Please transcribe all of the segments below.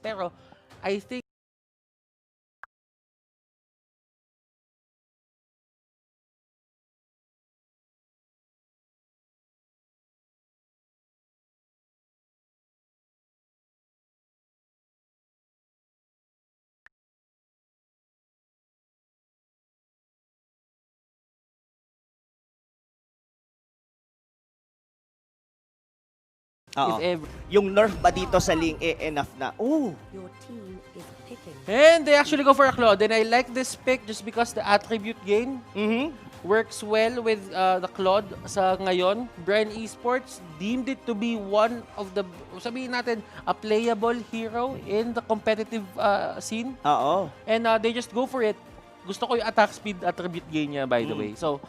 Pero I think if Oo. ever. Yung nerf ba dito sa Ling, enough na. Oh! Your team is picking. And they actually go for a Claude. And I like this pick just because the attribute gain works well with the Claude sa ngayon. Brian Esports deemed it to be one of the, sabihin natin, a playable hero in the competitive scene. Oo. And they just go for it. Gusto ko yung attack speed attribute gain niya, by the way. So,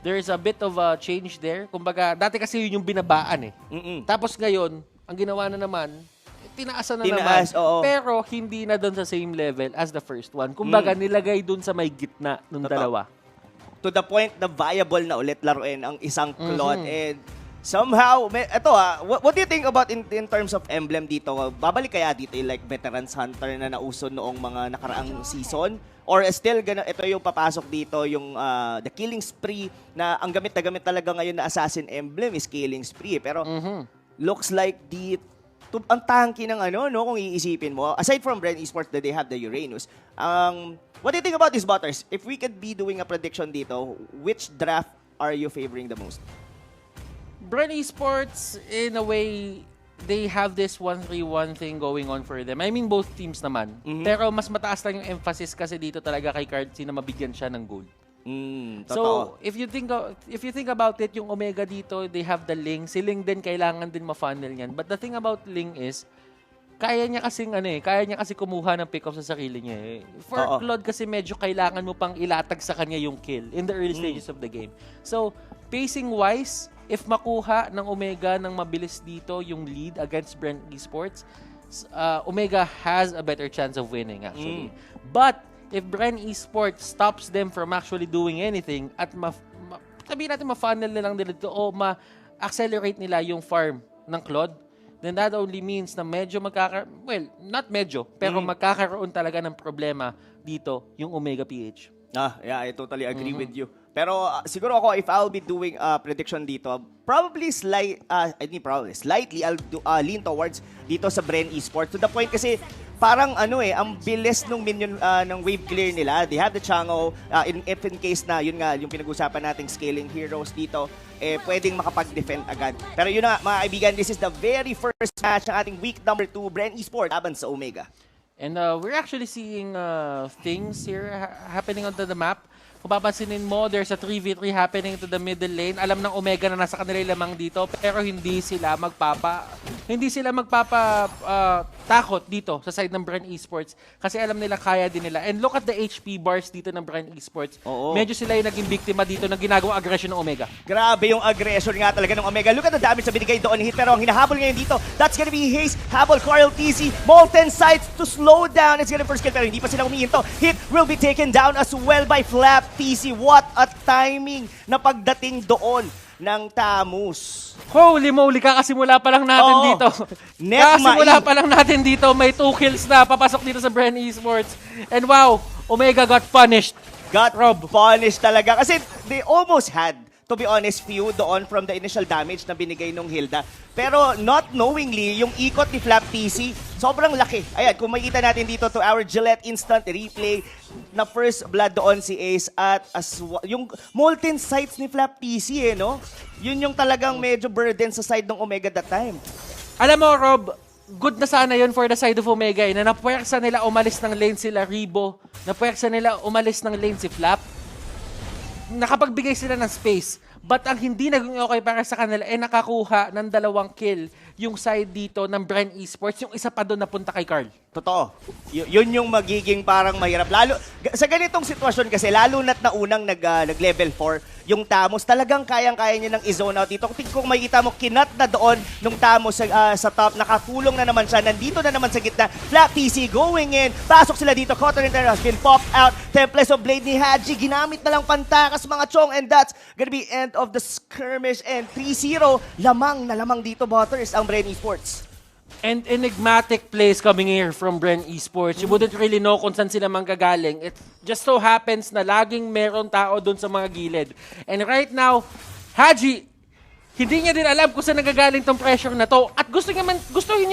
there is a bit of a change there. Kumbaga, dati kasi yun yung binabaan eh. Tapos ngayon, ang ginawa na naman, tinaasan na Tinaas, naman. oo. Pero hindi na doon sa same level as the first one. Kumbaga, nilagay doon sa may gitna nung Totoo. dalawa. To the point na viable na ulit laruin ang isang Claude. And somehow, what do you think about in terms of emblem dito? Babalik kaya dito yung like Veterans Hunter na nauso noong mga nakaraang season? Or still, ito yung papasok dito, yung the Killing Spree na ang gamit na gamit talaga ngayon na Assassin Emblem is Killing Spree. Pero looks like ang tanky ng kung iisipin mo, aside from Brand Esports that they have the Uranus, what do you think about these butters? If we could be doing a prediction dito, which draft are you favoring the most? Brian Esports, in a way, they have this 1-3-1 thing going on for them. I mean, both teams naman. Pero mas mataas lang yung emphasis kasi dito talaga kay Cardsi na mabigyan siya ng gold. So, if you think about it, yung Omega dito, they have the Ling. Si Ling din, kailangan din ma-funnel yan. But the thing about Ling is, kaya niya kasi kumuha ng pick-up sa sarili niya eh. For Claude kasi medyo kailangan mo pang ilatag sa kanya yung kill in the early stages of the game. So, pacing-wise, if makuha ng Omega ng mabilis dito yung lead against Brand Esports, Omega has a better chance of winning actually. But, if Brand Esports stops them from actually doing anything at sabihin natin ma-funnel na lang nila dito o ma-accelerate nila yung farm ng Claude, then that only means na medyo not medyo, pero magkakaroon talaga ng problema dito yung Omega PH. Yeah, I totally agree with you. Pero siguro ako, if I'll be doing a prediction dito, probably slightly, I'll lean towards dito sa Bren Esports. To the point kasi, parang ang bilis ng minion ng wave clear nila. They have the Chango, if in case na, yun nga, yung pinag-usapan nating scaling heroes dito, pwedeng makapag-defend agad. Pero yun na, mga kaibigan, this is the very first match ng ating week number 2, Bren Esports laban sa Omega. And we're actually seeing things here happening on the map. Kung papansinin mo, there's a 3v3 happening to the middle lane. Alam ng Omega na nasa kanila lamang dito, pero hindi sila takot dito sa side ng Brand Esports kasi alam nila kaya din nila. And look at the HP bars dito ng Brand Esports. Medyo sila yung naging biktima dito ng ginagawang aggression ng Omega. Grabe yung aggression nga talaga ng Omega. Look at the damage na binigay doon hit, pero ang hinahabol ngayon dito, that's gonna be Haze, habol, Coral TC, Molten Sights to slow down. It's gonna first kill, pero hindi pa sila humihinto. Hit will be taken down as well by Flap TC. What a timing na pagdating doon ng Tamus. Holy moly, kakasimula pa lang natin dito. Kakasimula pa lang natin dito, may 2 kills na papasok dito sa Brand Esports. And wow, Omega got punished. Punished talaga. Kasi they almost had, to be honest, few doon from the initial damage na binigay nung Hilda. Pero not knowingly, yung ikot ni Flap TC, sobrang laki. Ayan, kung makikita natin dito to our Gillette instant replay na first blood doon si Ace at yung Molten Sights ni Flap TC no? Yun yung talagang medyo burden sa side ng Omega that time. Alam mo, Rob, good na sana yun for the side of Omega na napuwersa nila umalis ng lane sila Rebo, napuwersa nila umalis ng lane si Flap. Nakapagbigay sila ng space. But ang hindi naging okay para sa kanila nakakuha ng 2 kill yung side dito ng Brand Esports, yung isa pa doon napunta kay Carl. Totoo. Yun yung magiging parang mahirap. Lalo, sa ganitong sitwasyon kasi, lalo na't na unang nag-level 4, yung Tamus, talagang kayang-kaya niya ng i-zone out dito. Kung makikita mo, kinat na doon nung Tamus sa top, nakakulong na naman siya, nandito na naman sa gitna. Flap TC going in, pasok sila dito, Cotton Internal has been popped out, Tempest of Blade ni Haji, ginamit na lang pantakas mga chong, and that's gonna be end of the skirmish, and 3-0, lamang na lamang dito, Butters, ang Brand Esports. And enigmatic plays coming here from Bren Esports. You wouldn't really know kung saan sila manggagaling. It just so happens na laging meron tao doon sa mga gilid. And right now, Haji, hindi niya din alam kung saan nagagaling tong pressure na to. At gusto niya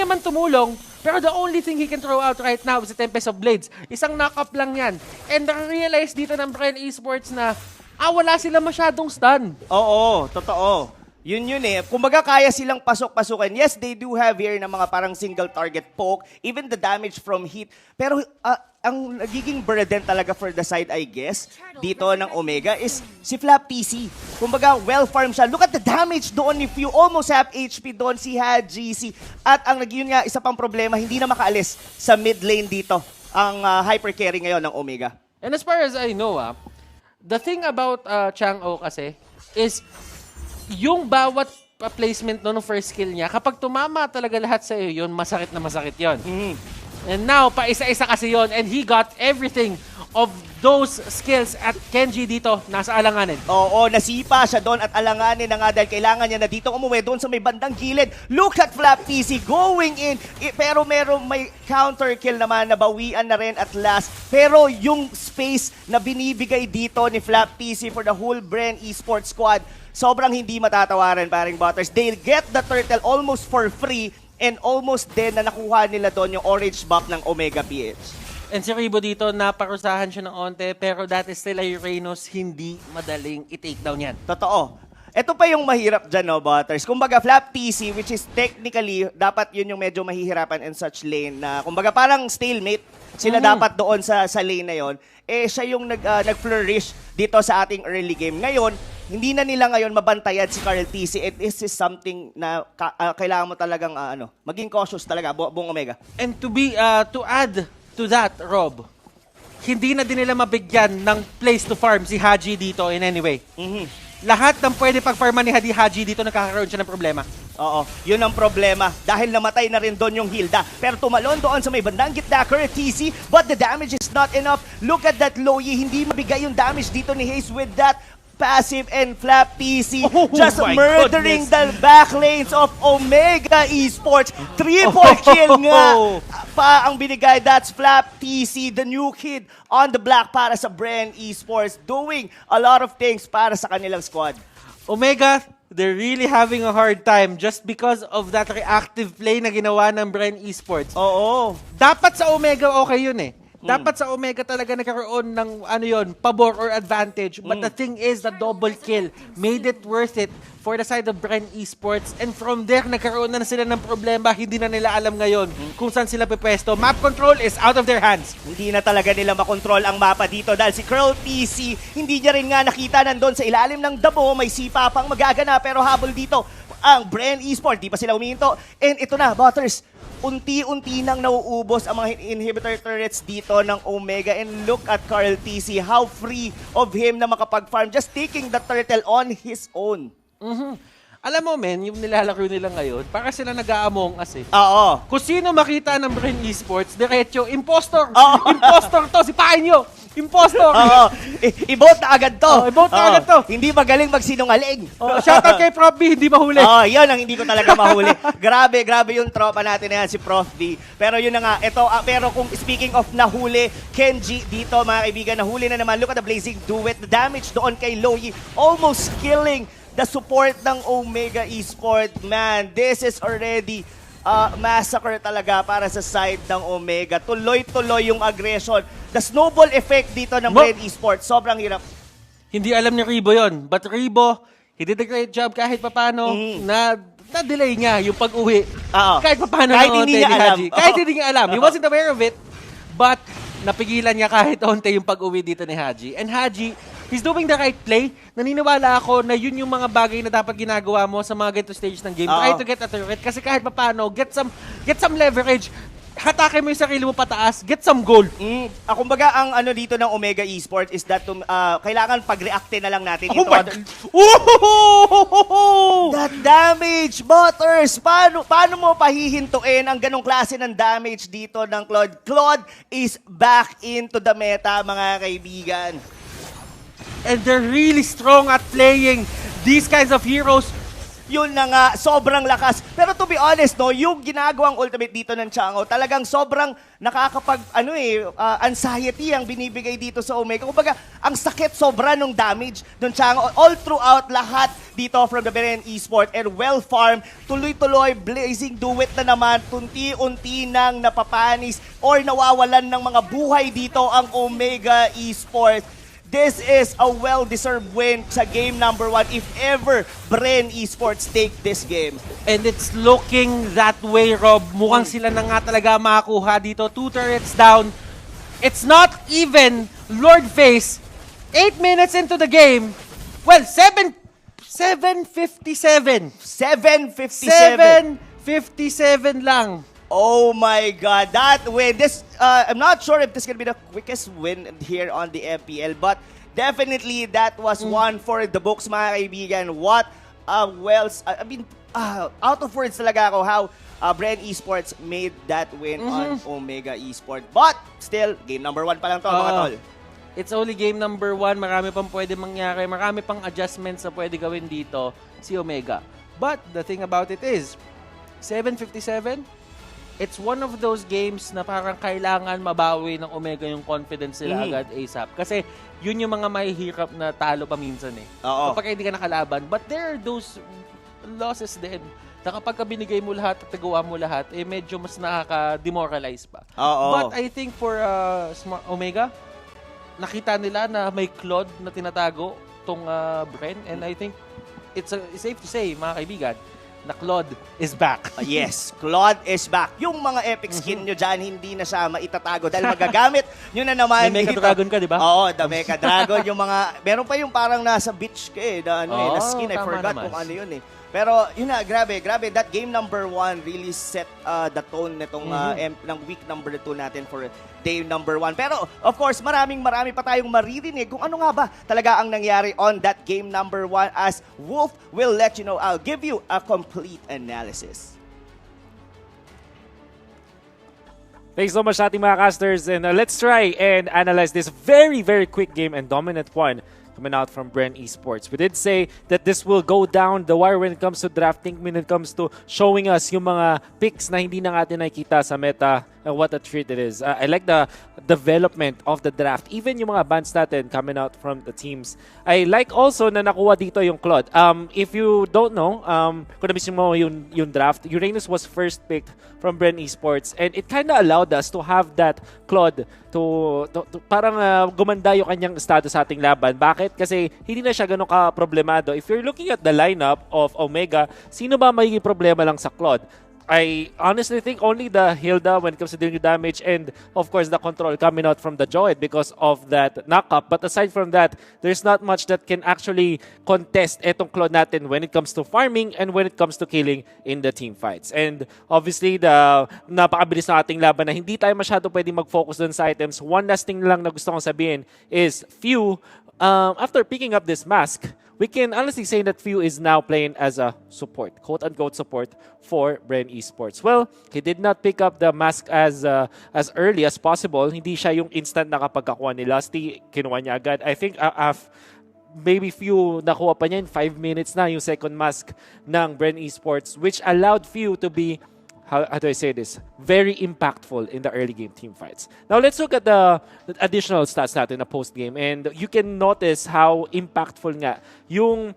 man tumulong, pero the only thing he can throw out right now is the Tempest of Blades. Isang knock-up lang yan. And na-realize dito ng Bren Esports na, wala sila masyadong stun. Oo, totoo. Yun eh. Kumbaga kaya silang pasok-pasukin. Yes, they do have here na mga parang single target poke, even the damage from hit. Pero ang nagiging burden talaga for the side, I guess, dito ng Omega is si Flap TC. Kumbaga, well-farmed siya. Look at the damage doon if you almost have HP doon si Haji. At ang naging nga, isa pang problema, hindi na makaalis sa mid lane dito ang hyper carry ngayon ng Omega. And as far as I know, the thing about Chang'o kasi is yung bawat placement no, ng first skill niya, kapag tumama talaga lahat sa iyo yun, masakit na masakit yun. And now, pa-isa-isa kasi yun, and he got everything of those skills at Kenji dito, nasa alanganin. Oo, nasipa siya doon at alanganin na nga dahil kailangan niya na dito umuwi doon sa may bandang gilid. Look at Flap TC going in. Pero may counter kill naman na bawian na rin at last. Pero yung space na binibigay dito ni Flap TC for the whole Bren Esports squad, sobrang hindi matatawaran, paring Butters. They get the turtle almost for free and almost din na nakuha nila doon yung orange buff ng Omega PH. And si Ribo dito, naparusahan siya ng onte, pero that is still a Uranus, hindi madaling i-take down yan. Totoo. Ito pa yung mahirap dyan, no, Butters. Kumbaga, Flap TC, which is technically, dapat yun yung medyo mahihirapan in such lane na, kumbaga, parang stalemate sila dapat doon sa lane na yon. Siya yung nag-flourish dito sa ating early game. Ngayon, hindi na nila ngayon mabantayan si Carl TC. And this is something na kailangan mo talagang maging cautious talaga, buong Omega. And to add to that, Rob, hindi na din nila mabigyan ng place to farm si Haji dito in any way. Lahat ng pwede pag-farman ni Haji dito nagkakaroon siya ng problema. Oo, yun ang problema. Dahil namatay na rin doon yung Hilda. Pero tumalon doon sa may bandang gitna, Current TC, but the damage is not enough. Look at that Loyi, hindi mabigay yung damage dito ni Haze with that passive and Flap TC just murdering the back lanes of Omega Esports. Triple kill nga pa ang binigay. That's Flap TC, the new kid on the block para sa Bren Esports, doing a lot of things para sa kanilang squad. Omega, they're really having a hard time just because of that reactive play na ginawa ng Bren Esports. Oo. Dapat sa Omega okay yun eh. Dapat sa Omega talaga nagkaroon ng pabor or advantage. But the thing is, the double kill made it worth it for the side of Bren Esports. And from there, nagkaroon na sila ng problema. Hindi na nila alam ngayon kung saan sila pipwesto. Map control is out of their hands. Hindi na talaga nila makontrol ang mapa dito dahil si Curl PC, hindi niya rin nga nakita nandun sa ilalim ng damo. May sipa pang magagana pero habol dito ang Bren Esports. Di pa sila umihinto. And ito na, Butters, unti-unti nang nauubos ang mga inhibitor turrets dito ng Omega. And look at Carl TC, how free of him na makapag-farm, just taking the turtle on his own. Alam mo, men, yung nilalaro nila ngayon, para sila nag-aamong us eh. Oo. Kung sino makita ng Bren Esports, diretso, impostor! Oo. Impostor to! Sipahin nyo! Impostor! Oo. I-vote na agad to. I-vote na agad to. Hindi magaling magsinungaling. Shoutout kay Prof B, hindi mahuli. Yun ang hindi ko talaga mahuli. Grabe yung tropa natin na yan, si Prof B. Pero yun na nga, pero kung speaking of nahuli, Kenji dito, mga kaibigan, nahuli na naman. Look at the blazing duet. The damage doon kay Loyi, almost killing the support ng Omega Esports. Man, this is already massacre talaga para sa side ng Omega. Tuloy-tuloy yung aggression. The snowball effect dito ng Bren Esports, sobrang hirap. Hindi alam ni Ribo yon, but Ribo, he did a great job kahit papano na-delay niya yung pag-uwi. Kahit papano kahit hindi niya alam. Kahit hindi niya alam. He wasn't aware of it, but napigilan niya kahit onte yung pag-uwi dito ni Haji. And Haji, he's doing the right play. Naniniwala ako na yun yung mga bagay na dapat ginagawa mo sa mga ganito stage ng game. Try to get a turret kasi kahit papano, get some leverage. Hatake mo yung sarili mo pataas, get some goal. Kumbaga, ang dito ng Omega Esports is that kailangan pag-reactin na lang natin. That damage, Butters! Paano mo pahihintuin ang ganong klase ng damage dito ng Claude? Claude is back into the meta, mga kaibigan. And they're really strong at playing these kinds of heroes. Yun na nga, sobrang lakas. Pero to be honest, no, yung ginagawang ultimate dito ng Chang'o, talagang sobrang nakakapag, anxiety ang binibigay dito sa Omega. Kumbaga, ang sakit sobra nung damage ng Chang'o. All throughout, lahat dito from the Beren Esport and well-farmed, tuloy-tuloy, blazing duet na naman, tunti-unti nang napapanis or nawawalan ng mga buhay dito ang Omega Esports. This is a well-deserved win sa game number 1 if ever Bren Esports take this game. And it's looking that way, Rob. Mukhang sila na nga talaga makakuha dito. 2 turrets down. It's not even Lord Face. 8 minutes into the game. Well, 7:57. 7:57 lang. Oh my God, that win. I'm not sure if this can be the quickest win here on the MPL, but definitely that was one for the books, mga kaibigan. What out of words talaga ako how Bren Esports made that win on Omega Esports. But still, game number 1 pa lang to, mga tol. It's only game number 1. Marami pang pwede mangyari. Marami pang adjustments na pwede gawin dito si Omega. But the thing about it is, 7:57, it's one of those games na parang kailangan mabawi ng Omega yung confidence nila agad ASAP. Kasi yun yung mga mahihirap na talo paminsan eh. Oo. Kapag hindi ka nakalaban. But there are those losses din na kapag binigay mo lahat at nagawa mo lahat, eh medyo mas nakaka-demoralize pa. Oo. But I think for Omega, nakita nila na may Claude na tinatago tong Bren. And I think it's safe to say, mga kaibigan, na Claude is back. Yes, Claude is back. Yung mga epic skin nyo dyan, hindi na siya maitatago dahil magagamit nyo na naman. May Mecha Dragon ka, di ba? Oo, the Mecha Dragon. Yung mga, meron pa yung parang nasa beach ka eh, na skin. I forgot naman. kung ano yun eh. Pero yun na, grabe. That game number 1 really set the tone nitong ng week number 2 natin for day number 1. Pero of course, marami pa tayong maririnig kung ano nga ba talaga ang nangyari on that game number 1 as Wolf will let you know. I'll give you a complete analysis. Thanks so much sa ating mga casters, and let's try and analyze this very, very quick game and dominant one coming out from Bren Esports. We did say that this will go down the wire when it comes to drafting, when it comes to showing us yung mga picks na hindi na natin nakikita sa meta, and what a treat it is. I like the development of the draft. Even yung mga bans natin coming out from the teams. I like also na nakuha dito yung Claude. If you don't know, kung na mo yung draft, Uranus was first picked from Bren Esports, and it kind of allowed us to have that Claude to parang gumanda yung kanyang status sa ating laban. Bakit? Kasi hindi na siya ganun ka-problemado. If you're looking at the lineup of Omega, sino ba magiging problema lang sa Claude? I honestly think only the Hilda when it comes to dealing damage, and of course the control coming out from the Joed because of that knockup. But aside from that, there's not much that can actually contest etong Claude natin when it comes to farming and when it comes to killing in the team fights. And obviously, the napakabilis na ating laban na hindi tayo masyado pwede mag-focus dun sa items. One last thing lang na gusto kong sabihin is Few, after picking up this mask, we can honestly say that Few is now playing as a support, quote-unquote support for Bren Esports. Well, he did not pick up the mask as early as possible. Hindi siya yung instant na kapag kakuha ni Lusty, kinuha niya agad. I think maybe Few nakuha pa niya in 5 minutes na yung second mask ng Bren Esports, which allowed Few to be, how do I say this, very impactful in the early game team fights. Now, let's look at the additional stats natin na post-game, and you can notice how impactful nga yung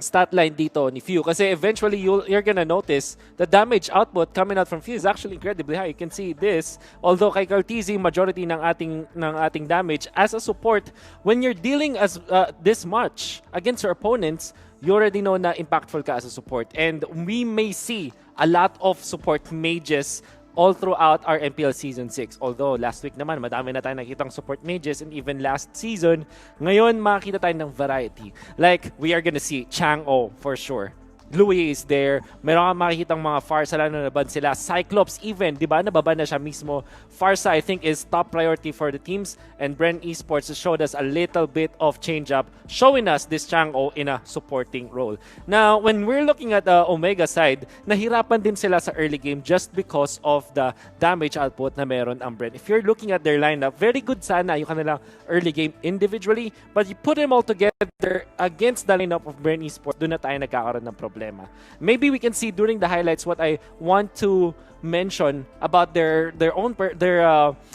stat line dito ni Few. Kasi eventually, you're gonna notice the damage output coming out from Few is actually incredibly high. You can see this. Although kay Cartesi, majority ng ating damage as a support, when you're dealing as this much against your opponents, you already know na impactful ka as a support. And we may see a lot of support mages all throughout our MPL Season 6. Although, last week naman, madami na tayo nakitang support mages, and even last season, ngayon makikita tayo ng variety. Like, we are gonna see Chang'o for sure. Louis is there. Meron kang makikitang mga Farsa lang na naban sila. Cyclops even, di ba? Nababan na siya mismo. Farsa, I think, is top priority for the teams. And Bren Esports has showed us a little bit of change-up, showing us this Chang'o in a supporting role. Now, when we're looking at the Omega side, nahirapan din sila sa early game just because of the damage output na meron ang Bren. If you're looking at their lineup, very good sana yung kanilang early game individually, but you put them all together against the lineup of Bren Esports, doon na tayo nagkakaroon ng problema. problema. Maybe we can see during the highlights what I want to mention about their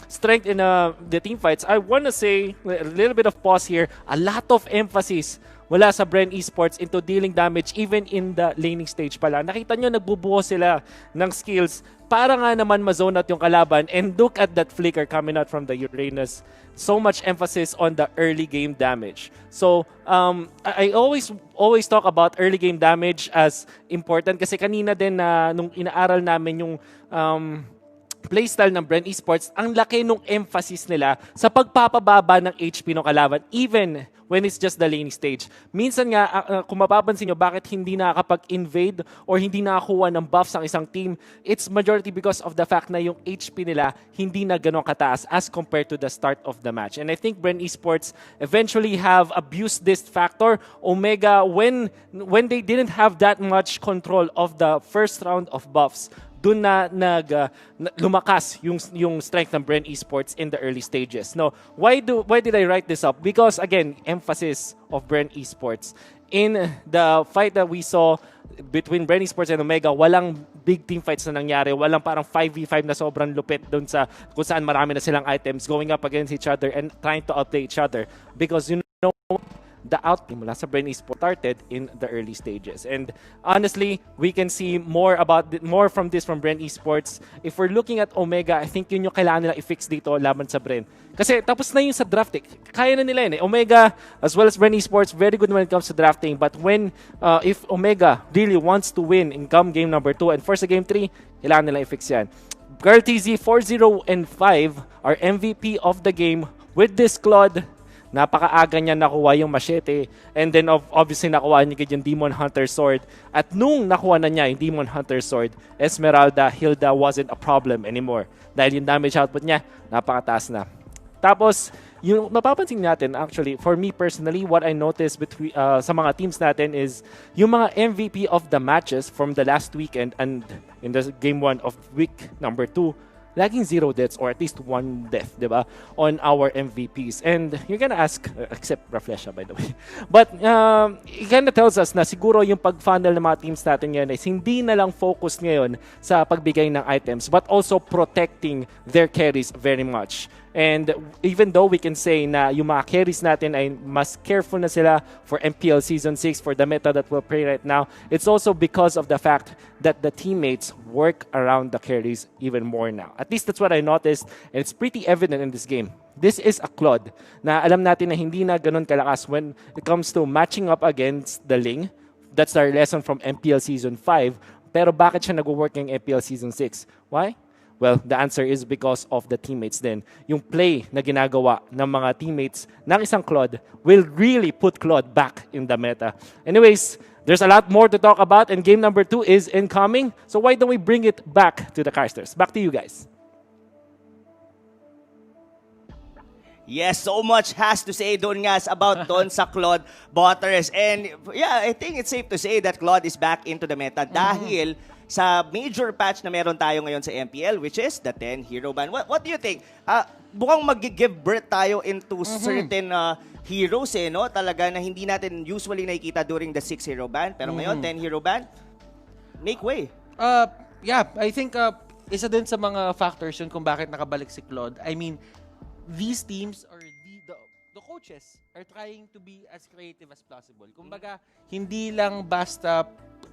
strength in the team fights. I want to say a little bit of pause here. A lot of emphasis wala sa Bren Esports into dealing damage even in the laning stage pala. Nakita nyo, nagbubuo sila ng skills para nga naman ma-zone out yung kalaban. And look at that flicker coming out from the Uranus. So much emphasis on the early game damage. So, I always talk about early game damage as important kasi kanina din na nung inaaral namin yung playstyle ng Bren Esports, ang laki nung emphasis nila sa pagpapababa ng HP ng kalaban even when it's just the laning stage. Minsan nga, kung mapapansin nyo, bakit hindi nakakapag-invade or hindi nakakuha ng buffs ang isang team, it's majority because of the fact na yung HP nila hindi na ganun kataas as compared to the start of the match. And I think Bren Esports eventually have abused this factor. Omega, when they didn't have that much control of the first round of buffs, doon na lumakas yung strength ng Bren Esports in the early stages. No, why did I write this up? Because again, emphasis of Bren Esports. In the fight that we saw between Bren Esports and Omega, walang big team fights na nangyari. Walang parang 5v5 na sobrang lupit doon sa kung saan marami na silang items going up against each other and trying to outplay each other. Because you know, the outplay mula sa Bren Esports started in the early stages. And honestly, we can see more from this from Bren Esports. If we're looking at Omega, I think yun yung kailangan nila i-fix dito laban sa Bren. Kasi tapos na yung sa drafting. Kaya na nila yun eh. Omega, as well as Bren Esports, very good when it comes to drafting. But when, if Omega really wants to win in game number 2 and first sa game 3, kailangan nila i-fix yan. Girl TZ 4-0 and 5 are MVP of the game with this Claude. Napakaaga niya nakuha yung machete and then obviously nakuha niya yung Demon Hunter Sword. At nung nakuha na niya yung Demon Hunter Sword, Esmeralda, Hilda wasn't a problem anymore. Dahil yung damage output niya, napakataas na. Tapos, yung napapansin natin actually, for me personally, what I noticed between, sa mga teams natin is yung mga MVP of the matches from the last weekend and in the game 1 of week number 2, laging 0 deaths or at least 1 death, di ba, on our MVPs. And you're gonna ask, except Raflesha by the way, but it kinda tells us na siguro yung pag-funnel ng mga teams natin ngayon is hindi na lang focus ngayon sa pagbigay ng items but also protecting their carries very much. And even though we can say na yung mga carries natin ay mas careful na sila for MPL Season 6 for the meta that we'll play right now, it's also because of the fact that the teammates work around the carries even more now. At least that's what I noticed, and it's pretty evident in this game. This is a Claude na alam natin na hindi na ganun kalakas when it comes to matching up against the Ling. That's our lesson from MPL Season 5. Pero bakit siya nag-work ng MPL Season 6? Why? Well, the answer is because of the teammates din. Yung play na ginagawa ng mga teammates ng isang Claude will really put Claude back in the meta. Anyways, there's a lot more to talk about and game number 2 is incoming. So why don't we bring it back to the casters? Back to you guys. Yes, so much has to say doon nga about doon sa Claude Butters. And yeah, I think it's safe to say that Claude is back into the meta dahil sa major patch na meron tayo ngayon sa MPL, which is the 10 hero ban. What do you think? Bukang mag-give birth tayo into certain heroes no? Talaga na hindi natin usually nakikita during the 6 hero ban. Pero ngayon, 10 hero ban, make way. Yeah, I think isa din sa mga factors yun kung bakit nakabalik si Claude. I mean, these teams or the coaches are trying to be as creative as possible. Kumbaga, hindi lang basta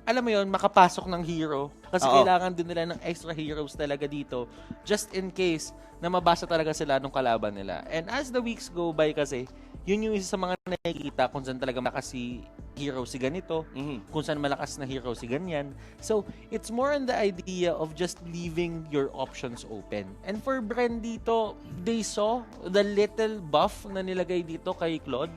alam mo yun, makapasok ng hero. Kasi kailangan din nila ng extra heroes talaga dito just in case na mabasa talaga sila nung kalaban nila. And as the weeks go by kasi, yun yung isa sa mga nakikita kung saan talaga malakas si hero si ganito, kung saan malakas na hero si ganyan. So, it's more on the idea of just leaving your options open. And for Bren dito, they saw the little buff na nilagay dito kay Claude.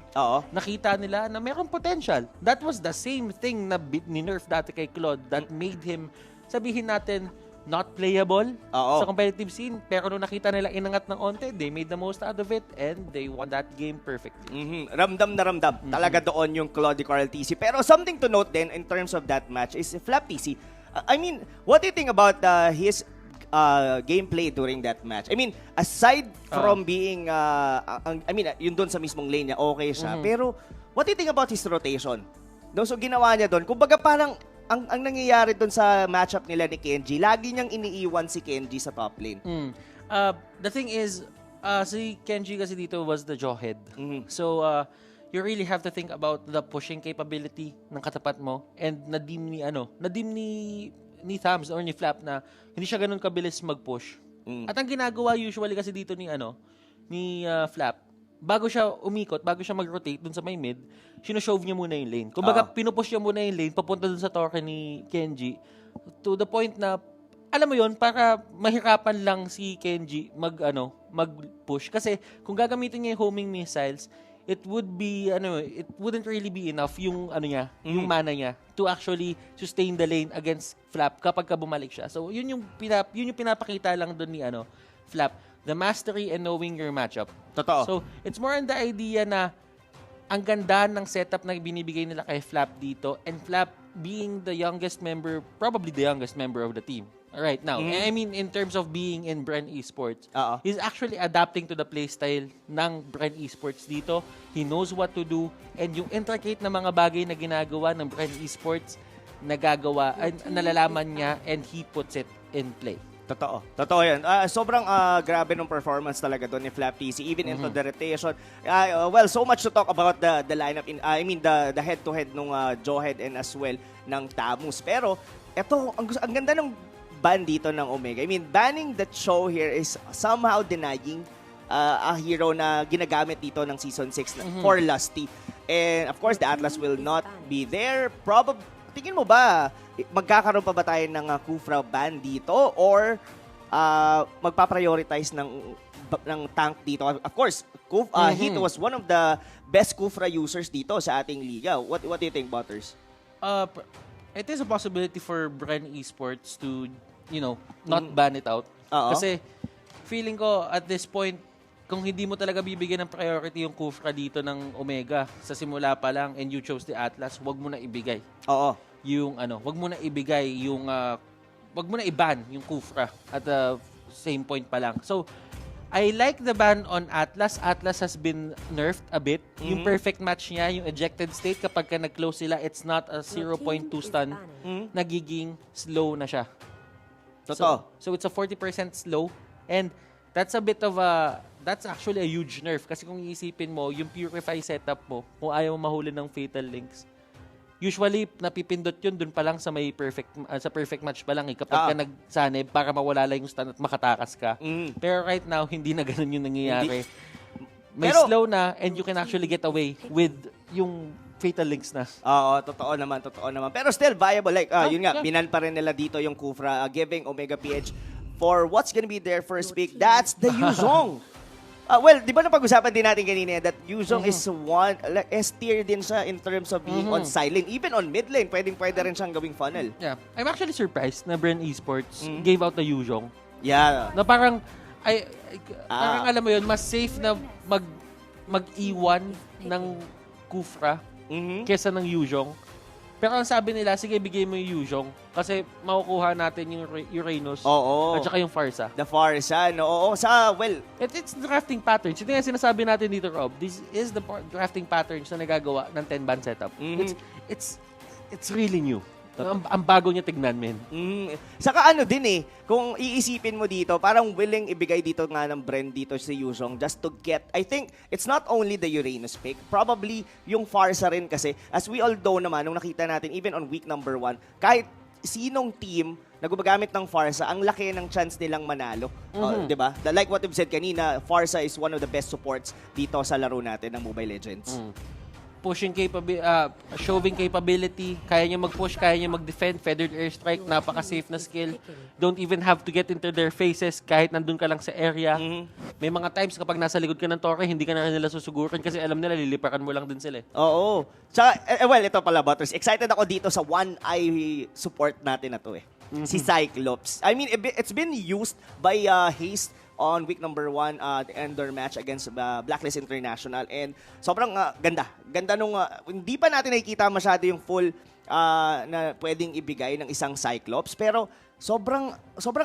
Nakita nila na mayroong potential. That was the same thing na ni-nerf dati kay Claude that made him, sabihin natin, not playable sa competitive scene. Pero nung nakita nila inangat ng onte, they made the most out of it and they won that game perfectly. Ramdam na ramdam. Talaga doon yung Claude Carl TC. Pero something to note then in terms of that match is Flap TC. I mean, what do you think about his gameplay during that match? I mean, aside from being, I mean, yun doon sa mismong lane niya, okay siya. Pero, what do you think about his rotation? No, so ginawa niya doon, kumbaga parang ang nangyayari dun sa matchup nila ni Kenji, lagi niyang iniiwan si Kenji sa top lane. The thing is, si Kenji kasi dito was the jawhead. So, you really have to think about the pushing capability ng katapat mo and nadim ni Thams or ni Flap na hindi siya ganun kabilis mag-push. At ang ginagawa usually kasi dito ni Flap, bago siya umikot, bago siya mag-rotate dun sa may mid, sino-shove niya muna yung lane. Kumbaga, pinupush niya muna yung lane papunta dun sa torre ni Kenji to the point na, alam mo yon, para mahirapan lang si Kenji mag-push. Kasi kung gagamitin niya yung homing missiles, it wouldn't really be enough yung yung mana niya to actually sustain the lane against Flap kapag bumalik siya. So yun yung pinapakita lang doon ni Flap, the mastery and knowing your matchup. Totoo. So it's more on the idea na ang ganda ng setup na binibigay nila kay Flap dito, and Flap being probably the youngest member of the team right now. I mean, in terms of being in Bren Esports, he's actually adapting to the playstyle ng Bren Esports dito. He knows what to do, and yung intricate na mga bagay na ginagawa ng Bren Esports, nalalaman niya, and he puts it in play. Totoo yan. Sobrang grabe ng performance talaga doon ni Flap TC, even into the rotation. Well, so much to talk about the lineup, the head-to-head nung Jawhead and as well ng Tamus. Pero, eto, ang ganda ng ban dito ng Omega. I mean, banning that show here is somehow denying a hero na ginagamit dito ng Season 6 for Lusty. And of course, the Atlas will not be there. Tingin mo ba, magkakaroon pa ba tayo ng Kufra ban dito? Or magpa-prioritize ng tank dito? Of course, Hit was one of the best Kufra users dito sa ating liga. What do you think, Butters? It is a possibility for Bren Esports to not ban it out. Kasi feeling ko at this point, kung hindi mo talaga bibigyan ng priority yung Kufra dito ng Omega sa simula pa lang and you chose the Atlas, wag mo na ibigay. Wag mo na ibigay wag mo na i-ban yung Kufra at the same point pa lang. So, I like the ban on Atlas. Atlas has been nerfed a bit. Yung perfect match niya, yung ejected state, kapag ka nag-close sila, it's not a 0.2 stun. Nagiging slow na siya. So it's a 40% slow, and that's that's actually a huge nerf, kasi kung iisipin mo, yung Purify setup mo, kung ayaw mo mahuli ng Fatal Links, usually napipindot yun dun pa lang sa may perfect match pa lang kapag ka nagsanib para mawala lang yung stun at makatakas ka. Pero right now, hindi na ganun yung nangyayari. May slow na, and you can actually get away with yung Fatal Links na. Totoo naman. Pero still viable. Yun nga, binan pa rin nila dito yung Kufra, giving Omega PH for what's gonna be their first pick. That's the Yuzong. Well, di ba napag-usapan din natin kanina that Yuzong is S-tier din siya in terms of being on side lane. Even on mid lane, pwede rin siyang gawing funnel. Yeah. I'm actually surprised na Bren Esports gave out the Yuzong. Yeah. Na parang alam mo yun, mas safe na mag-iwan ng Kufra kesa ng Yuzong. Pero ang sabi nila, sige, bigay mo yung Yuzong kasi makukuha natin yung Uranus at saka yung Farsa. The Farsa, no? It's drafting patterns. Ito yung sinasabi natin dito, Rob. This is the drafting patterns na nagagawa ng 10-ban setup. It's really new. Ang bago niya tignan, men. Saka din kung iisipin mo dito, parang willing ibigay dito nga ng Bren dito si Yuzong just to get, I think, it's not only the Uranus pick, probably yung Farsa rin kasi, as we all know naman, nung nakita natin, even on week number 1, kahit sinong team na gumagamit ng Farsa, ang laki ng chance nilang manalo. Diba? Like what we've said kanina, Farsa is one of the best supports dito sa laro natin ng Mobile Legends. Pushing shoving capability, kaya niya mag-push, kaya niya mag-defend, feathered airstrike, napaka-safe na skill. Don't even have to get into their faces kahit nandun ka lang sa area. May mga times kapag nasa likod ka ng torre, hindi ka na nila susugurin kasi alam nila, lilipakan mo lang din sila. Oo. Tsaka, ito pala, Butters. Excited ako dito sa one-eye support natin na to si Cyclops. I mean, it's been used by Haste on week number 1, the Endor match against Blacklist International. And sobrang ganda. Ganda nung, hindi pa natin nakikita masyado yung full na pwedeng ibigay ng isang Cyclops. Pero sobrang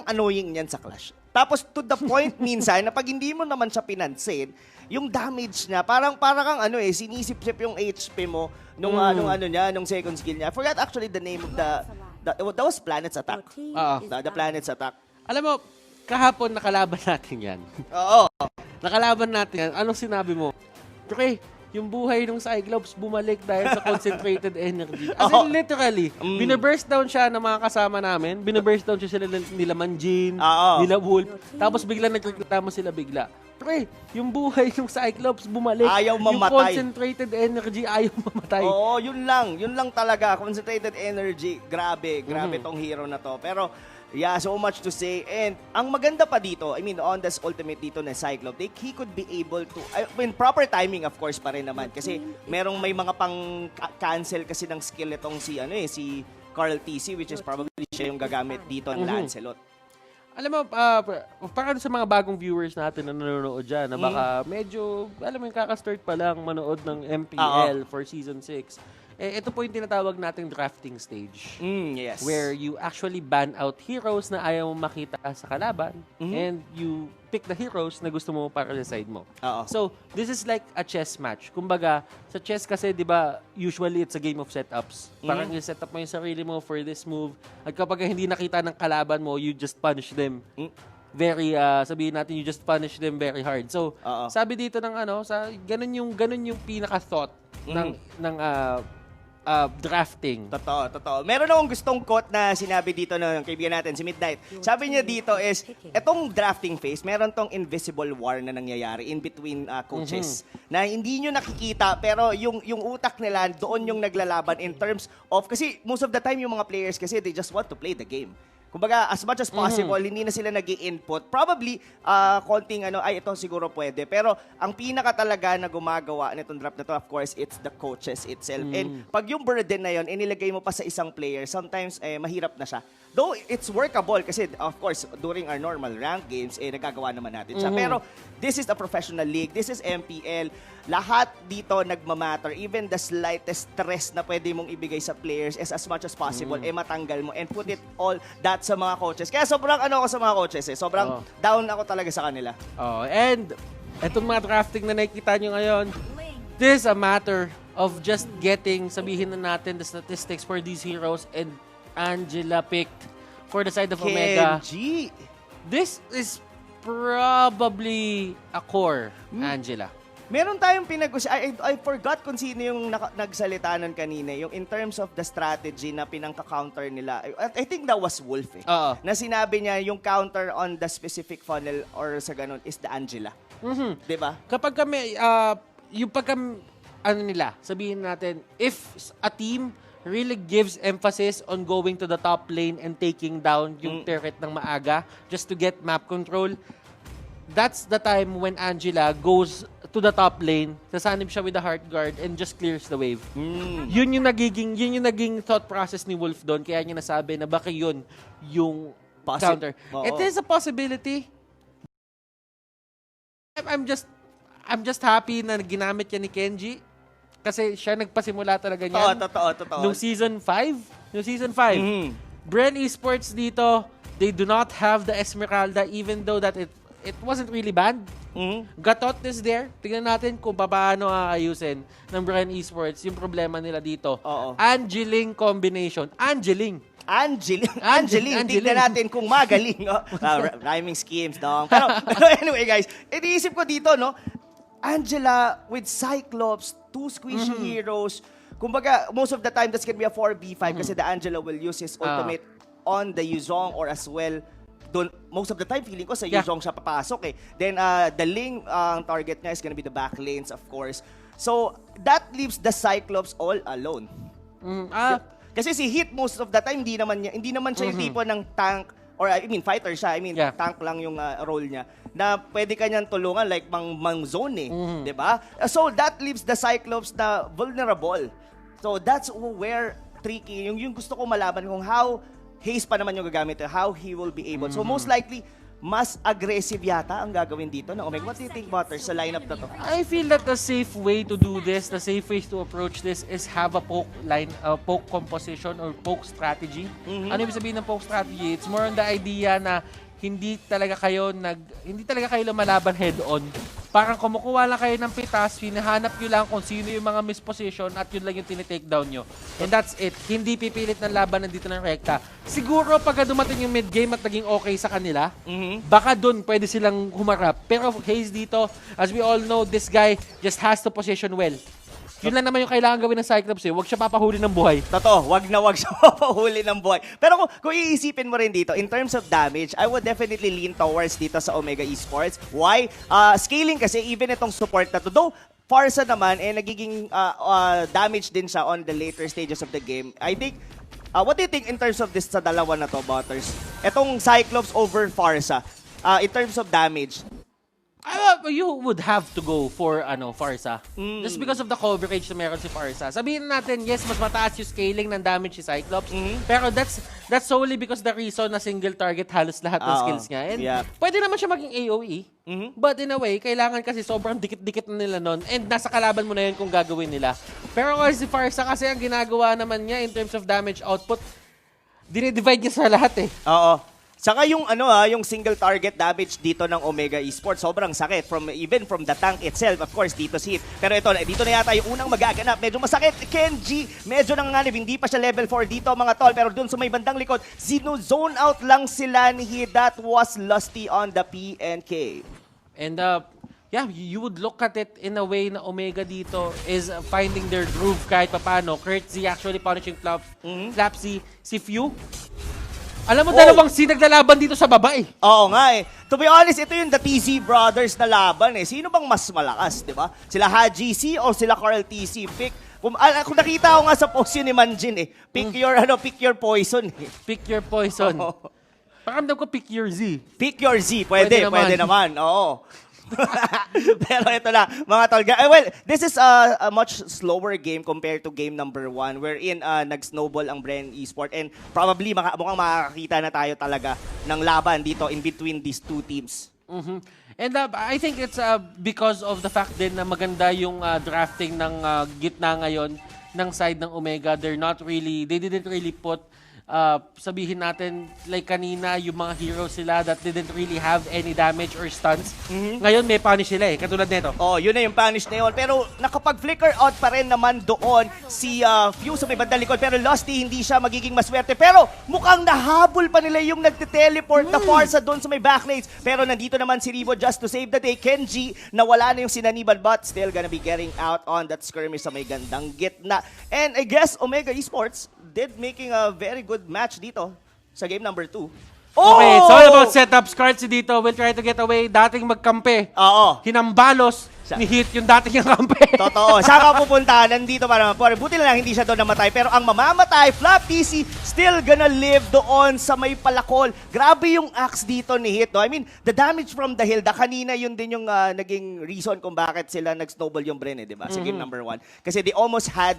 annoying niyan sa Clash. Tapos to the point minsan na pag hindi mo naman siya pinansin, yung damage niya, parang kang sinisip-sip yung HP mo nung nung second skill niya. I forgot actually the name of that was Planet's Attack. The Planet's Attack. Alam mo, kahapon nakalaban natin yan. Oo. Nakalaban natin yan. Anong sinabi mo? Okay, yung buhay ng Cyclops bumalik dahil sa concentrated energy. As in, literally, binaburst down siya ng mga kasama namin. Binaburst down siya sila nila Manjin, nila Wolf. Tapos bigla nagreklamo sila bigla. Pre, yung buhay ng Cyclops bumalik. Ayaw mamatay. Yung concentrated energy, ayaw mamatay. Oo, yun lang talaga. Concentrated energy. Grabe tong hero na to. Pero, yeah, so much to say. And ang maganda pa dito, I mean, on this ultimate dito na Cyclops, he could be able to, proper timing of course pa rin naman. Kasi may mga pang-cancel kasi ng skill itong si Carl TC, which is probably siya yung gagamit dito ng Lancelot. Alam mo, para sa mga bagong viewers natin na nanonood dyan, na baka medyo, alam mo yung kakastart pa lang manood ng MPL for Season 6. Ito po yung tinatawag nating drafting stage. Yes. Where you actually ban out heroes na ayaw mo makita sa kalaban and you pick the heroes na gusto mo para sa side mo. So, this is like a chess match. Kumbaga, sa chess kasi, di ba, usually it's a game of setups. Parang you set up mo yung sarili mo for this move. At kapag hindi nakita ng kalaban mo, you just punish them. Sabihin natin, you just punish them very hard. So, sabi dito ng ganun yung pinaka-thought ng drafting. Totoo. Meron akong gustong quote na sinabi dito ng kaibigan natin, si Midnight. Sabi niya dito is, etong drafting phase, meron tong invisible war na nangyayari in between coaches. Na hindi nyo nakikita, pero yung utak nila, doon yung naglalaban in terms of, kasi most of the time yung mga players kasi, they just want to play the game. Kumbaga, as much as possible, hindi na sila nag-i-input. Probably, konting ito siguro pwede. Pero, ang pinaka talaga na gumagawa nitong draft na to, of course, it's the coaches itself. And pag yung burden na yun, inilagay mo pa sa isang player, sometimes, mahirap na siya. Though, it's workable kasi, of course, during our normal rank games, nagagawa naman natin siya. Pero, this is a professional league. This is MPL. Lahat dito nagmamatter. Even the slightest stress na pwede mong ibigay sa players is as much as possible, matanggal mo and put it all that sa mga coaches. Kaya sobrang ako sa mga coaches Sobrang down ako talaga sa kanila. And etong mga drafting na nakikita nyo ngayon, this is a matter of just getting, sabihin na natin, the statistics for these heroes, and Angela picked for the side of Omega. Kenji! This is probably a core, Angela. Meron tayong I forgot kung sino yung nagsalita nun kanina, yung in terms of the strategy na pinangka-counter nila. I think that was Wolf Na sinabi niya yung counter on the specific funnel or sa ganun is the Angela. Diba? Kapag kami, yung sabihin natin, if a team really gives emphasis on going to the top lane and taking down yung turret ng maaga just to get map control, that's the time when Angela goes to the top lane, sasanib siya with the heart guard and just clears the wave. Yun yung naging thought process ni Wolf doon, kaya niya nasabi na baka yun yung counter. It is a possibility. I'm just happy na ginamit niya ni Kenji kasi siya nagpasimula talaga niyan. Totoo. Nung season 5. Bren Esports dito, they do not have the Esmeralda even though that it wasn't really banned. Gatot is there. Tingnan natin kung paano aayusin ng Bren Esports yung problema nila dito. Angeling combination. Angeling. Tingnan natin kung magaling. Rhyming schemes, dong. Pero anyway, guys, iniisip ko dito, Angela with Cyclops, 2 squishy heroes. Kumbaga, most of the time, that's gonna be a 4v5 kasi the Angela will use his ultimate on the Yuzong or as well most of the time, feeling ko sa Yuzong siya papasok Then, the Ling, ang target niya is gonna be the back lanes, of course. So, that leaves the Cyclops all alone. Kasi si Hit, most of the time, hindi naman siya yung tipo ng tank, or I mean, fighter siya. I mean, tank lang yung role niya, na pwede kanyang tulungan, like, mang zone diba? So, that leaves the Cyclops na vulnerable. So, that's where tricky. Yung gusto ko malaman kung how haste pa naman yung gagamit, how he will be able. So most likely, mas aggressive yata ang gagawin dito ng Omega. What do you think, Butter, sa lineup na to? I feel that the safe way to do this, the safe way to approach this is have a poke composition or poke strategy. Ano ibig sabihin ng poke strategy? It's more on the idea na hindi talaga kayo lumalaban head on. Parang kumukuha lang kayo ng pitas, hinahanap nyo lang kung sino yung mga misposition at yun lang yung tinitake down nyo. And that's it. Hindi pipilit ng laban nandito ng rekta. Siguro pagka dumating yung mid-game at naging okay sa kanila, baka dun pwede silang humarap. Pero Hayes dito, as we all know, this guy just has to position well. Yun lang naman yung kailangan gawin ng Cyclops eh. Huwag siya papahuli ng buhay. Totoo, wag siya mapahuli ng buhay. Pero kung iisipin mo rin dito, in terms of damage, I would definitely lean towards dito sa Omega Esports. Why? Scaling kasi, even itong support na to. Though, Farsa naman, nagiging damage din siya on the later stages of the game. I think, what do you think in terms of this sa dalawa na to, Butters? Itong Cyclops over Farsa, in terms of damage, You would have to go for Farsa. Just because of the coverage na meron si Farsa. Sabihin natin, yes, mas mataas yung scaling ng damage si Cyclops. Pero that's solely because the reason na single target halos lahat ng skills niya. And pwede naman siya maging AoE. But in a way, kailangan kasi sobrang dikit-dikit na nila nun. And nasa kalaban mo na yun kung gagawin nila. Pero kasi si Farsa kasi ang ginagawa naman niya in terms of damage output, dinidivide niya sa lahat eh. Oo. Saka yung yung single target damage dito ng Omega Esports, sobrang sakit even from the tank itself, of course, dito si Hit. Pero dito na yata yung unang magaganap. Medyo masakit. Kenji, medyo nanganganib. Hindi pa siya level 4 dito, mga tol. Pero dun sa may bandang likod, zone out lang sila ni Hit. That was Lusty on the PNK. And you would look at it in a way na Omega dito is finding their groove kahit papano. Kurtzy actually punishing Flapsy. Si Few, alam mo, dalawang naglalaban dito sa baba eh. Oo nga eh. To be honest, ito yung the TC Brothers na laban eh. Sino bang mas malakas, di ba? Sila Haji C o sila Carl TC? Kung nakita ko nga sa post yun ni Manjin eh. Pick your poison eh. Pick your poison. Pakiramdam ko pick your Z. Pick your Z. Pwede naman. Oo. Pero ito na, mga tol. Well, this is a much slower game compared to game number 1 wherein nag-snowball ang Bren Esport and probably mukhang makakakita na tayo talaga ng laban dito in between these two teams. And I think it's because of the fact din na maganda yung drafting ng gitna ngayon ng side ng Omega. They didn't really put sabihin natin, like kanina, yung mga heroes sila that didn't really have any damage or stunts. Ngayon, may punish sila eh, katulad nito. Oh, yun na yung punish na yun. Pero nakapag-flicker out pa rin naman doon si Few sa may bandang likod. Pero Lusty, hindi siya magiging maswerte. Pero mukhang nahabol pa nila yung nagte-teleport na Farsa doon sa may backlanes. Pero nandito naman si Rivo just to save the day. Kenji, nawala na yung sinaniban but still gonna be getting out on that skirmish sa may gandang gitna. And I guess Omega Esports did making a very good match dito sa game number 2. Okay, it's all about setups. Kurtzy dito will try to get away. Dating magkampi. Oo. Hinambalos ni Hit yung dating yung kampi. Totoo. Saan ka pupunta? Nandito pa naman. Buti na lang hindi siya doon namatay. Pero ang mamamatay, Flap TC, still gonna live doon sa may palakol. Grabe yung axe dito ni Hit. No? I mean, the damage from the hill, kanina yun din yung naging reason kung bakit sila nag-snowball yung Bren, di ba? Sa game number 1. Kasi they almost had,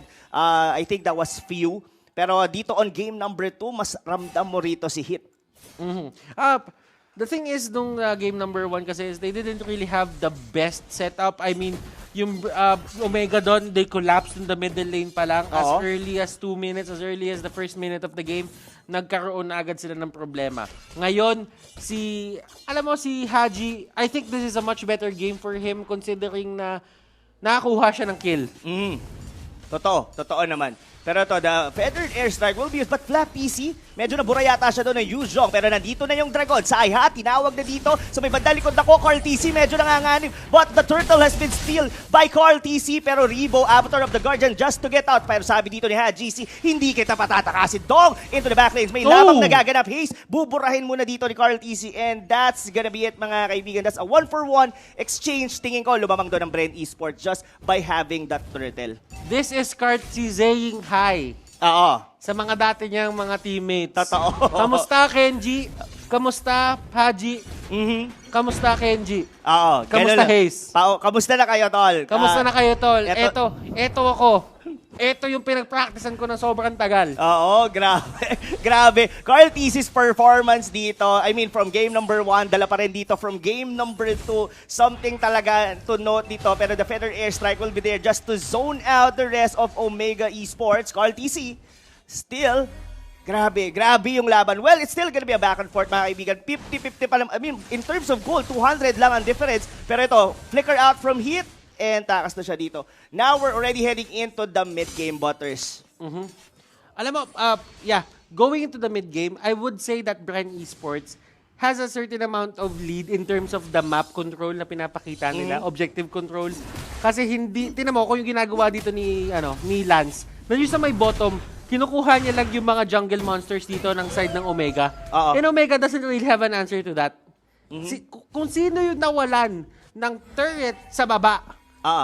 I think that was Few. Pero dito on game number 2, mas ramdam mo rito si Hit. The thing is, nung game number 1 kasi is they didn't really have the best setup. I mean, yung Omega doon, they collapsed in the middle lane pa lang. As early as 2 minutes, as early as the first minute of the game, nagkaroon na agad sila ng problema. Ngayon, si Haji, I think this is a much better game for him considering na nakakuha siya ng kill. Totoo naman. Pero ito, the Feathered Airstrike will be used. But Flap PC, medyo nabura yata siya doon ng Yuzhong. Pero nandito na yung Dragon. Saiha, tinawag na dito. So may bandang likod ako, Carl TC, medyo nanganganib. But the turtle has been steal by Carl TC. Pero Rebo, Avatar of the Guardian, just to get out. Pero sabi dito ni GC, hindi kita patatakasin. Dong! Into the backlanes. May lamang nagaganap. Haze, buburahin muna dito ni Carl TC. And that's gonna be it, mga kaibigan. That's a 1-for-1 exchange. Tingin ko, lumamang doon ng Bren Esports just by having that turtle. This is Kurtzy saying hi. Oo. Sa mga dati niyang mga teammates. Totoo. Kamusta, Kenji? Kamusta, Haji? Kamusta, Kenji? Oo. Kamusta, Haze? Kamusta na kayo, tol? Kamusta na kayo, tol? Eto ako. Ito yung pinag-practicean ko ng sobrang tagal. Oo, grabe. Carl TC's performance dito, I mean, from game number 1, dala pa rin dito from game number 2. Something talaga to note dito. Pero the Feather Airstrike will be there just to zone out the rest of Omega Esports. Carl TC, still Grabe yung laban. Well, it's still gonna be a back and forth, mga kaibigan. 50-50 pa lang. I mean, in terms of goal, 200 lang ang difference. Pero ito, flicker out from Heat, and takas na siya dito. Now, we're already heading into the mid-game, Butters. Alam mo, going into the mid-game, I would say that Brand Esports has a certain amount of lead in terms of the map control na pinapakita nila, objective control. Kasi tinan mo, kung yung ginagawa dito ni Lance, medyo sa may bottom, kinukuha niya lang yung mga jungle monsters dito ng side ng Omega. And Omega doesn't really have an answer to that. Kung sino yung nawalan ng turret sa baba,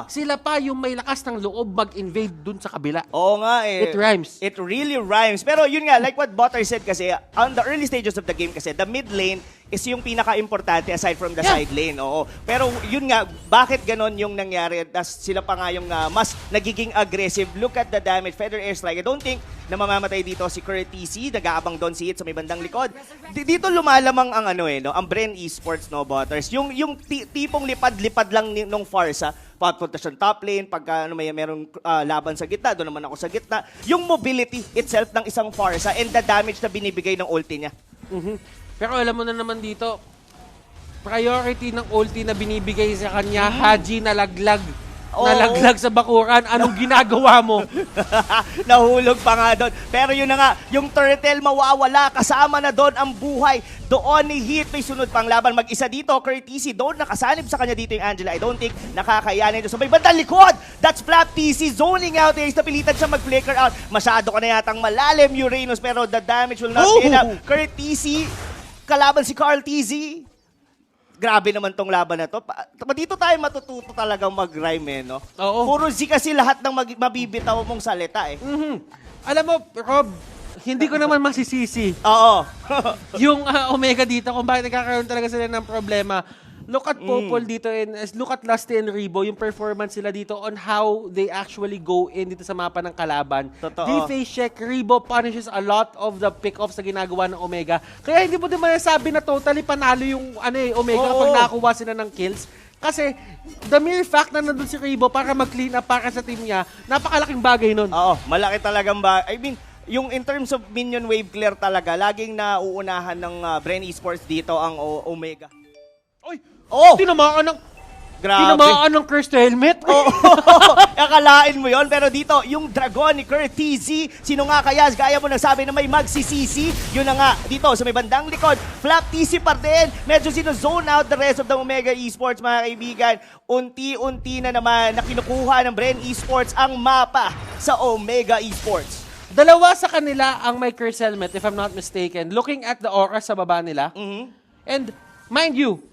sila pa yung may lakas ng loob mag-invade dun sa kabila. Oo nga eh. It rhymes. It really rhymes. Pero yun nga, like what Butter said kasi, on the early stages of the game kasi, the mid lane is yung pinaka-importante aside from the side lane. Oo. Pero yun nga, bakit ganon yung nangyari? Sila pa nga yung mas nagiging aggressive. Look at the damage. Feather Airstrike. I don't think na mamamatay dito si Curtis. Nag-aabang doon si Hit sa may bandang likod. Dito lumalamang ang ang Bren Esports, no, Butters. Yung tipong lipad-lipad lang nung Farsa, papunta siyang top lane, pagka merong laban sa gitna, doon naman ako sa gitna. Yung mobility itself ng isang Farsa and the damage na binibigay ng ulti niya. Pero alam mo na naman dito, priority ng ulti na binibigay sa kanya, Haji nalaglag. Nalaglag sa bakuran. Anong ginagawa mo? Nahulog pa nga doon. Pero yun na nga, yung turtle mawawala. Kasama na doon ang buhay. Doon ni Heat, may sunod pang laban. Mag-isa dito, Curtis. Doon nakasanib sa kanya dito yung Angela. I don't think nakakayanin ito. So may bandang likod. That's Flap TC zoning out. Napilitan siya mag-flicker out. Masyado ka na yatang malalim, Uranus. Pero the damage will not be enough. Curtis, kalaban si Carl TZ. Grabe naman tong laban na to. Dito tayo matututo talagang mag-rhyme, no? Oo. Puro Z kasi lahat ng mabibitaw mong salita, eh. Alam mo, Rob, hindi ko naman masisisi. Oo. Yung Omega dito, kung bakit nagkakaroon talaga sila ng problema. Look at Popol dito and look at Lusty and Rebo, yung performance sila dito on how they actually go in dito sa mapa ng kalaban. Totoo. Di face check, Rebo punishes a lot of the pick-offs na ginagawa ng Omega. Kaya hindi mo din masasabi na totally panalo yung Omega kapag nakakuha sila ng kills. Kasi the mere fact na nandun si Rebo para mag-clean up para sa team niya, napakalaking bagay nun. Oo, malaki talagang I mean, yung in terms of minion wave clear talaga, laging nauunahan ng Bren Esports dito ang Omega. Oy! Oh! Tinamaan ng... Grabe. Tinamaan ng cursed helmet. Oo. Akalain mo yon. Pero dito, yung dragon ni Curtis, sino nga kaya? Gaya mo nagsabi na may magsisisi. Yun na nga, dito sa may bandang likod, Flap TC pa din. Medyo sino-zone out the rest of the Omega Esports, mga kaibigan. Unti-unti na naman na kinukuha ng Bren Esports ang mapa sa Omega Esports. Dalawa sa kanila ang may cursed helmet, if I'm not mistaken. Looking at the aura sa baba nila. And mind you,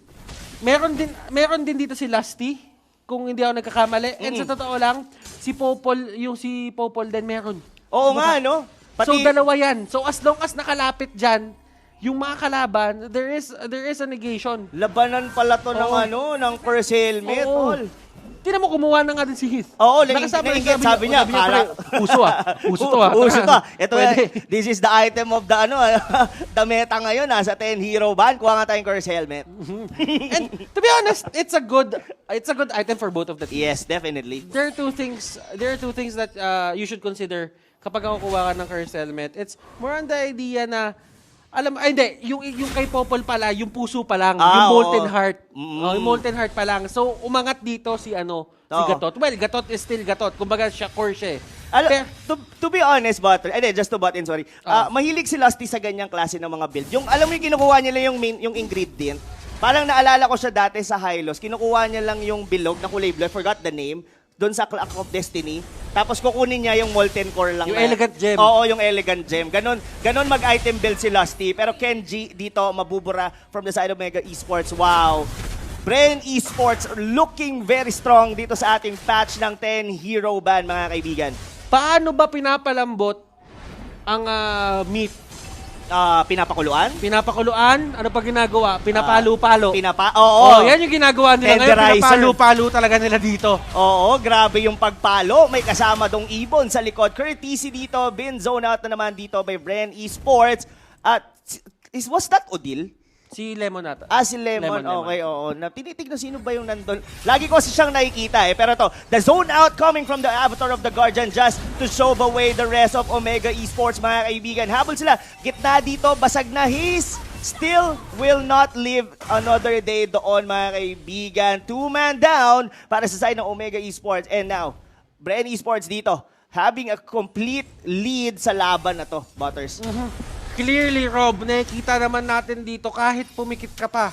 meron din dito si Lusty, kung hindi ako nagkakamali. And sa totoo lang, si Popol din meron. Oo nga, no? So dalawa yan. So as long as nakalapit dyan, yung mga kalaban, there is a negation. Labanan pala to ng first helmet, Paul. Tinan mo, kumuha na nga din si Heath. Oo, naingit, sabi niya, uso Uso to Uso to. Ito, this is the item of the the meta ngayon, sa 10 hero ban. Kuha nga tayong curse helmet. And to be honest, it's a good item for both of the teams. Yes, definitely. There are two things that you should consider kapag kukuha ka ng curse helmet. It's more on the idea na yung kay Popol pala, yung puso pa lang, yung molten heart. Yung molten heart pa lang. So, umangat dito si Gatot. Well, Gatot is still Gatot. Kumbaga, siya core siya. To be honest, Butter, just to butt in, sorry. Mahilig si Lusty sa ganyang klase ng mga build. Yung, alam mo yung kinukuha nila yung ingredient. Parang naalala ko siya dati sa Hylos. Kinukuha niya lang yung bilog na kulay blue. I forgot the name. Doon sa Clock of Destiny. Tapos kukunin niya yung molten core lang. Yung elegant gem. Oo, yung elegant gem. Ganon mag-item build si Lusty. Pero Kenji dito mabubura from the side of Mega Esports. Wow. Bren Esports looking very strong dito sa ating patch ng 10 hero ban, mga kaibigan. Paano ba pinapalambot ang meat? Pinapakuluan? Pinapakuluan? Ano pa ginagawa? Pinapalo-palo. Oo. Yan yung ginagawa nila ngayon. Pinapalo-palo talaga nila dito. Oo, grabe yung pagpalo. May kasama dong ibon sa likod. Courtesy dito, bin zone out na naman dito by Bren Esports. At was that Odil? Si Lemon nata. Si Lemon. Lemon. Okay, oo. Tinitignan sino ba yung nandun. Lagi ko kasi siyang nakikita eh. Pero to, the zone out coming from the Avatar of the Guardian just to shove away the rest of Omega Esports, mga kaibigan. Habol sila. Gitna dito, basag na. He's still will not live another day doon, mga kaibigan. 2-man down para sa side ng Omega Esports. And now, Bren Esports dito, having a complete lead sa laban na to, Butters. Clearly, Rob, nakikita naman natin dito kahit pumikit ka pa.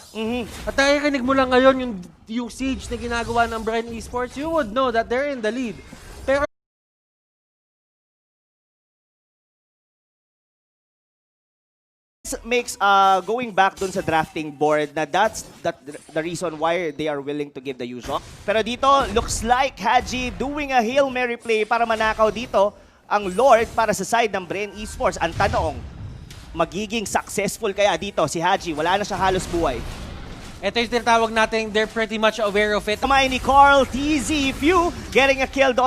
At nakikinig mo lang ngayon yung siege na ginagawa ng Bren Esports, you would know that they're in the lead. Pero makes going back dun sa drafting board na that's the reason why they are willing to give the usual. Pero dito, looks like Haji doing a Hail Mary play para manakaw dito ang Lord para sa side ng Bren Esports. Ang tanong, magiging successful kaya dito si Haji? Wala na siya halos buhay. ito yung tinatawag natin, they're pretty much aware of it. Kamay ni Carl, TZ, Few, getting a kill doon.